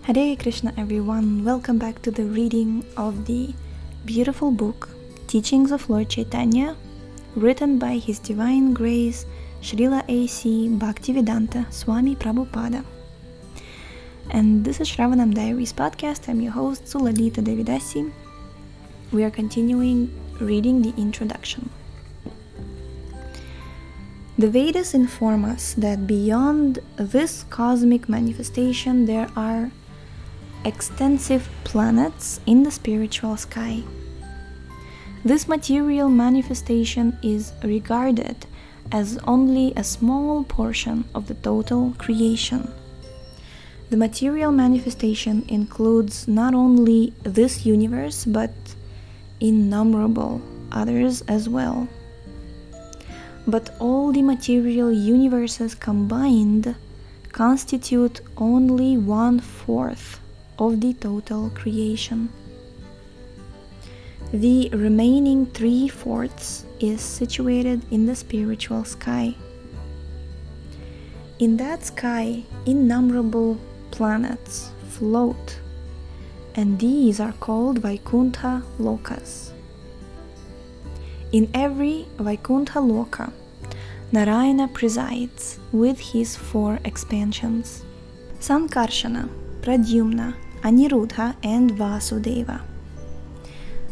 Hare Krishna everyone, welcome back to the reading of the beautiful book Teachings of Lord Chaitanya, written by His Divine Grace Srila A.C. Bhaktivedanta Swami Prabhupada. And this is Shravanam Diaries podcast. I'm your host Sulalita Devidasi. We are continuing reading the introduction. The Vedas inform us that beyond this cosmic manifestation there are extensive planets in the spiritual sky. This material manifestation is regarded as only a small portion of the total creation. The material manifestation includes not only this universe but innumerable others as well. But all the material universes combined constitute only 1/4 of the total creation. The remaining 3/4 is situated in the spiritual sky. In that sky, innumerable planets float, and these are called Vaikuntha Lokas. In every Vaikuntha Loka, Narayana presides with his 4 expansions: Sankarsana, Pradyumna, Aniruddha, and Vasudeva.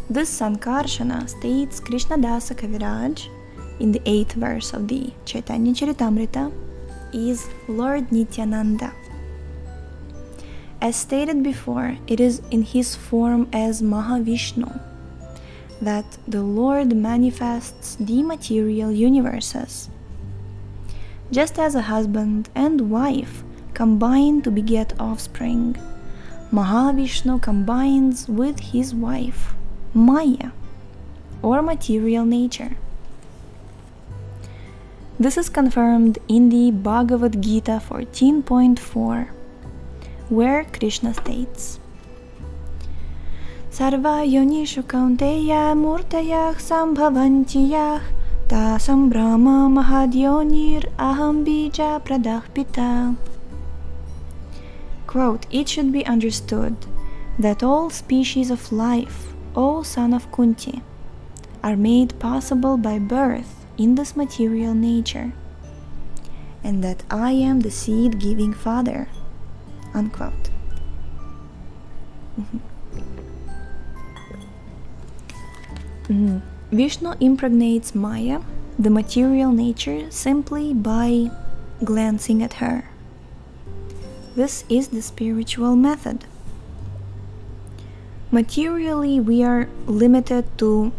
This Sankarshana, states Krishnadasa Kaviraj in the 8th verse of the Chaitanya Charitamrita, is Lord Nityananda. As stated before, it is in his form as Mahavishnu that the Lord manifests the material universes. Just as a husband and wife combine to beget offspring, Mahavishnu combines with his wife, Maya, or material nature. This is confirmed in the Bhagavad Gita 14.4, where Krishna states, Sarva yonishu kaunteya murtayah sambhavantiyah tasam brahma mahadyonir aham bija pradahpita. Quote, it should be understood that all species of life, O son of Kunti, are made possible by birth in this material nature, and that I am the seed-giving father. Unquote. Vishnu impregnates Maya, the material nature, simply by glancing at her. This is the spiritual method. Materially, we are limited to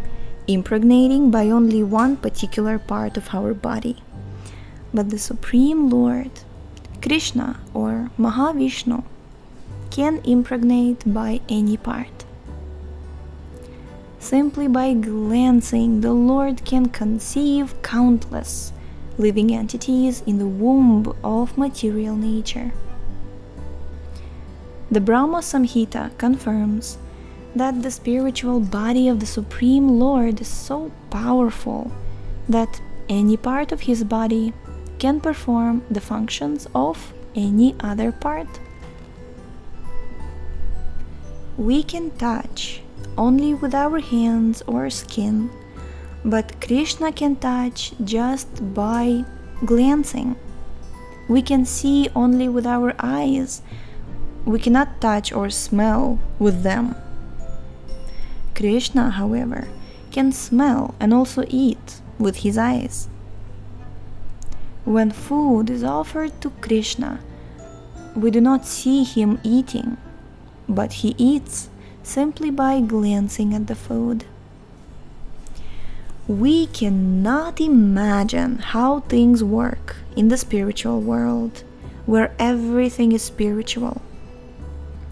impregnating by only one particular part of our body. But the Supreme Lord, Kṛṣṇa or Mahavishnu, can impregnate by any part. Simply by glancing, the Lord can conceive countless living entities in the womb of material nature. The Brahma Samhita confirms that the spiritual body of the Supreme Lord is so powerful that any part of his body can perform the functions of any other part. We can touch only with our hands or skin, but Kṛṣṇa can touch just by glancing. We can see only with our eyes. We cannot touch or smell with them. Kṛṣṇa, however, can smell and also eat with his eyes. When food is offered to Kṛṣṇa, we do not see him eating, but he eats simply by glancing at the food. We cannot imagine how things work in the spiritual world, where everything is spiritual.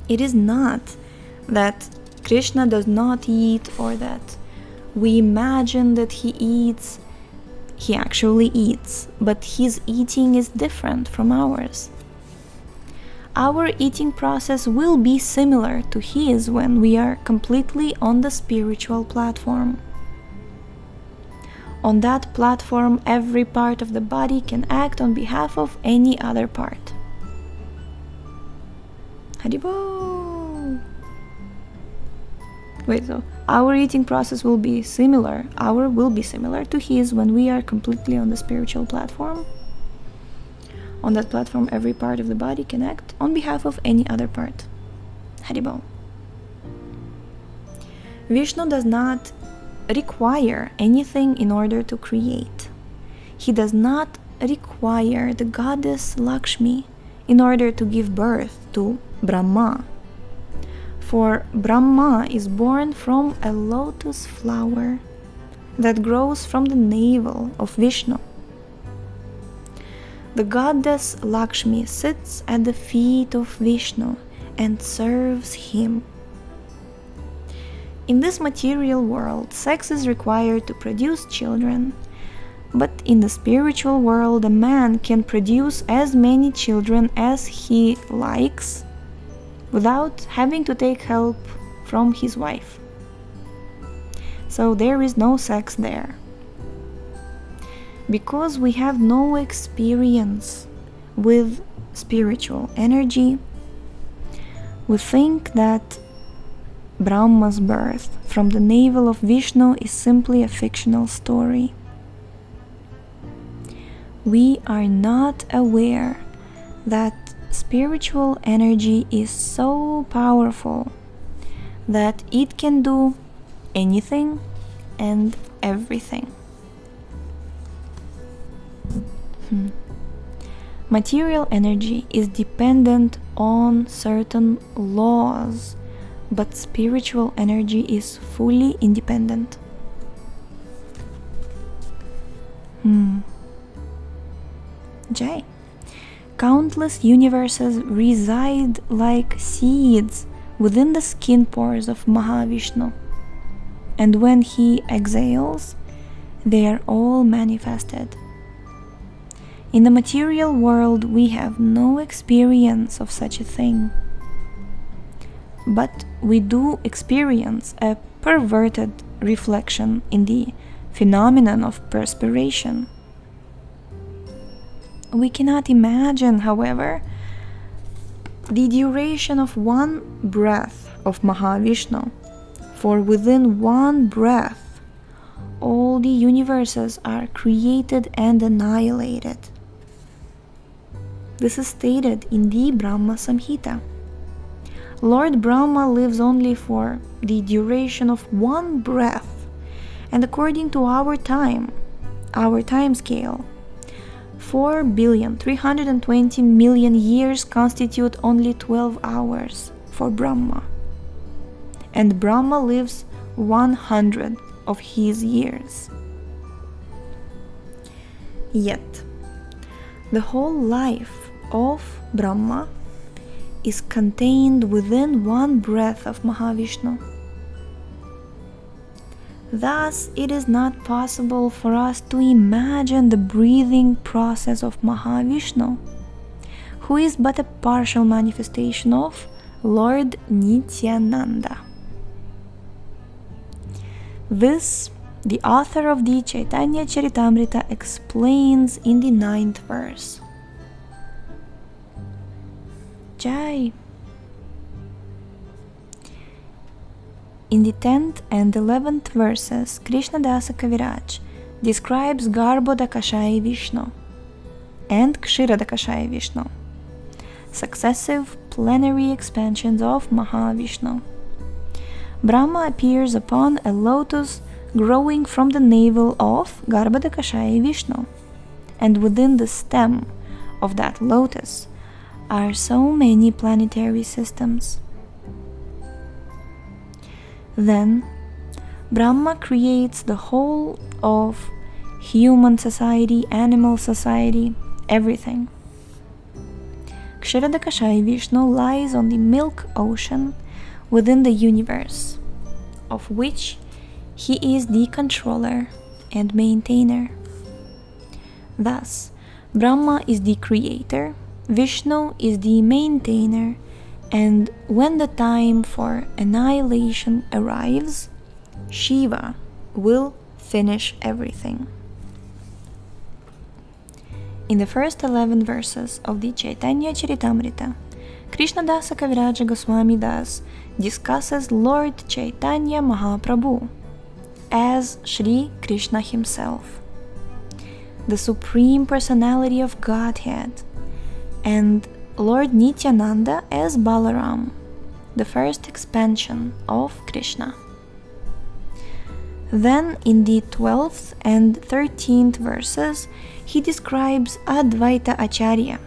It is not that Kṛṣṇa does not eat or that we imagine that he eats. He actually eats, but his eating is different from ours. Our eating process will be similar to his when we are completely on the spiritual platform. On that platform, every part of the body can act on behalf of any other part. Haribol! Wait, so our eating process will be similar. Our will be similar to his when we are completely on the spiritual platform. On that platform, every part of the body can act on behalf of any other part. Haribol. Vishnu does not require anything in order to create. He does not require the goddess Lakshmi in order to give birth to Brahma. For Brahma is born from a lotus flower that grows from the navel of Vishnu. The goddess Lakshmi sits at the feet of Vishnu and serves him. In this material world, sex is required to produce children, but in the spiritual world, a man can produce as many children as he likes without having to take help from his wife. So there is no sex there. Because we have no experience with spiritual energy, we think that Brahma's birth from the navel of Vishnu is simply a fictional story. We are not aware that spiritual energy is so powerful that it can do anything and everything. Material energy is dependent on certain laws, but spiritual energy is fully independent. Jai. Countless universes reside like seeds within the skin pores of Mahavishnu, and when he exhales, they are all manifested. In the material world, we have no experience of such a thing, but we do experience a perverted reflection in the phenomenon of perspiration. We cannot imagine, however, the duration of one breath of Mahavishnu, for within one breath, all the universes are created and annihilated. This is stated in the Brahma Samhita. Lord Brahma lives only for the duration of one breath, and according to our time scale, 4,320,000,000 years constitute only 12 hours for Brahma, and Brahma lives 100 of his years. Yet, the whole life of Brahma is contained within one breath of Mahavishnu. Thus, it is not possible for us to imagine the breathing process of Mahavishnu, who is but a partial manifestation of Lord Nityananda. This, the author of the Chaitanya Charitamrita explains in the 9th verse. Jai. In the 10th and 11th verses, Krishna Dasa Kaviraj describes Garbhodakashaya Vishnu and Kshiradakashaya Vishnu, successive plenary expansions of Mahavishnu. Brahma appears upon a lotus growing from the navel of Garbhodakashaya Vishnu, and within the stem of that lotus are so many planetary systems. Then, Brahma creates the whole of human society, animal society, everything. Kshiradakashaya Vishnu lies on the milk ocean within the universe, of which he is the controller and maintainer. Thus, Brahma is the creator, Vishnu is the maintainer, and when the time for annihilation arrives, Shiva will finish everything. In the first 11 verses of the Chaitanya Charitamrita, Krishnadasa Kaviraja Goswami Das discusses Lord Chaitanya Mahaprabhu as Sri Krishna himself, the Supreme Personality of Godhead, and Lord Nityananda as Balaram, the first expansion of Kṛṣṇa. Then in the 12th and 13th verses, he describes Advaita Acharya,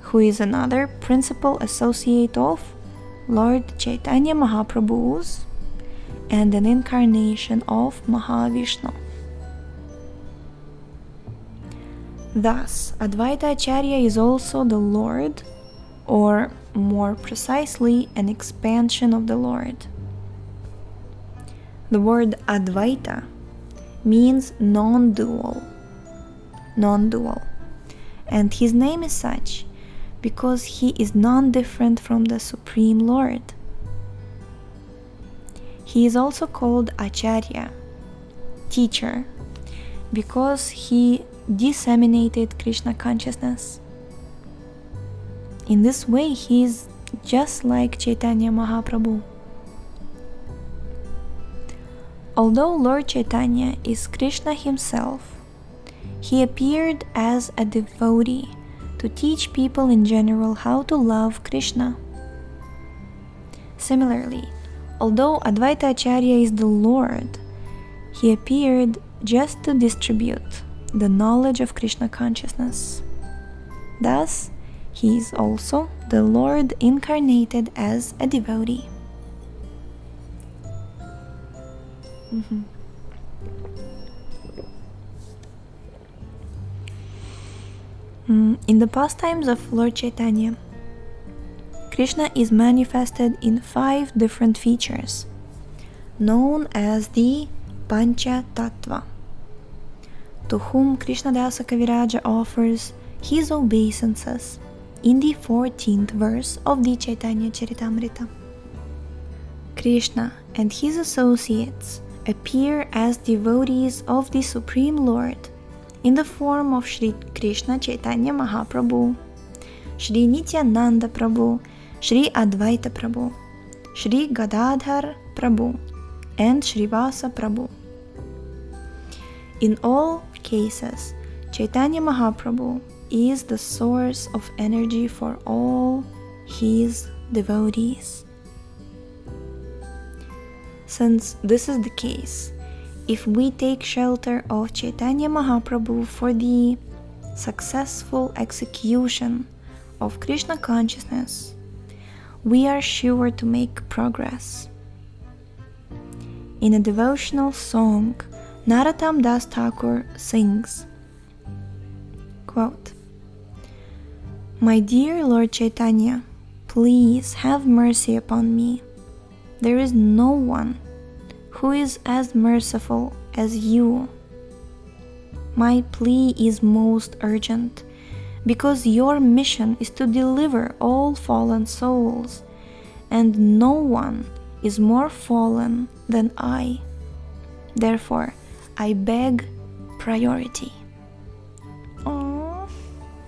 who is another principal associate of Lord Chaitanya Mahaprabhu's and an incarnation of Mahavishnu. Thus, Advaita Acharya is also the Lord, or more precisely, an expansion of the Lord. The word Advaita means non-dual, and his name is such because he is non-different from the Supreme Lord. He is also called Acharya, teacher, because he disseminated Krishna consciousness. In this way, he is just like Chaitanya Mahaprabhu. Although Lord Chaitanya is Krishna himself, he appeared as a devotee to teach people in general how to love Krishna. Similarly, although Advaita Acharya is the Lord, he appeared just to distribute the knowledge of Krishna consciousness. Thus, he is also the Lord incarnated as a devotee. In the pastimes of Lord Chaitanya, Krishna is manifested in 5 different features, known as the Pancha Tattva, to whom Krishnadasa Kaviraja offers his obeisances in the 14th verse of the Chaitanya Charitamrita. Krishna and his associates appear as devotees of the Supreme Lord in the form of Sri Krishna Chaitanya Mahaprabhu, Sri Nityananda Prabhu, Sri Advaita Prabhu, Sri Gadadhar Prabhu, and Srivasa Prabhu. In all cases, Chaitanya Mahaprabhu is the source of energy for all his devotees. Since this is the case, if we take shelter of Chaitanya Mahaprabhu for the successful execution of Krishna consciousness, we are sure to make progress. In a devotional song, Narottam Das Thakur sings, quote, "My dear Lord Chaitanya, please have mercy upon me. There is no one who is as merciful as you. My plea is most urgent, because your mission is to deliver all fallen souls, and no one is more fallen than I. Therefore, I beg priority." Oh,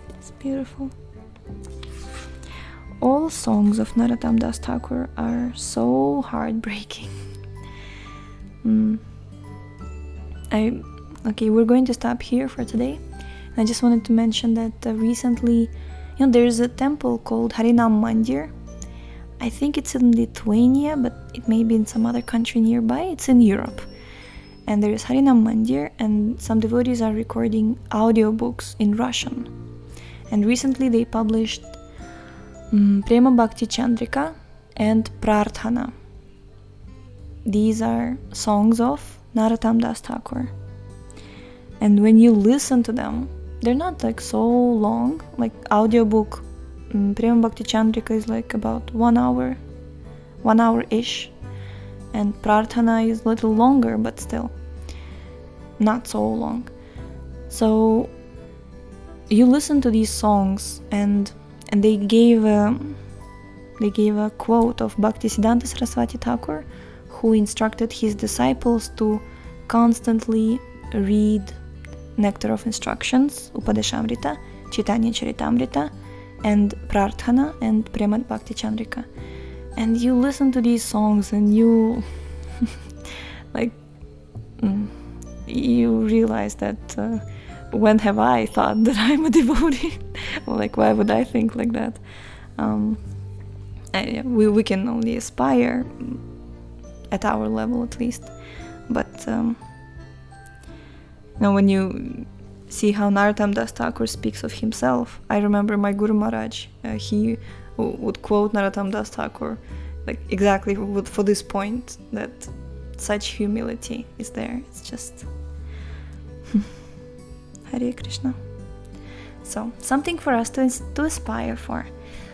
it's beautiful. All songs of Narottam Das Thakur are so heartbreaking. Okay, we're going to stop here for today. I just wanted to mention that recently, there's a temple called Harinama-Mandir. I think it's in Lithuania, but it may be in some other country nearby. It's in Europe. And there is Harinama-Mandir, and some devotees are recording audiobooks in Russian. And recently they published Prema Bhakti Chandrika and Prarthana. These are songs of Narottam Das Thakur. And when you listen to them, they're not like so long. Like audiobook, Prema Bhakti Chandrika is like about 1 hour-ish. And Prarthana is a little longer, but still not so long. So you listen to these songs, and they gave a quote of Bhaktisiddhanta Saraswati Thakur, who instructed his disciples to constantly read Nectar of Instructions, Upadeshamrita, Chaitanya Charitamrita, and Prarthana and Premat Bhakti Chandrika. And you listen to these songs and you like you realize that when have I thought that I'm a devotee? Like, why would I think like that? We can only aspire at our level, at least. But when you see how Narottam Das Thakur speaks of himself, I remember my Guru Maharaj, he would quote Narottam Das Thakur like exactly for this point, that such humility is there. It's just Hare Krishna. So, something for us to aspire for.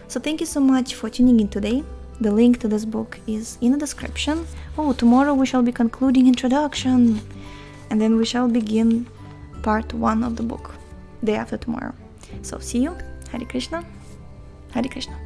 So thank you so much for tuning in today. The link to this book is in the description. Tomorrow we shall be concluding introduction, and then we shall begin part 1 of the book, day after tomorrow. So see you. Hare Krishna. Hare Krishna.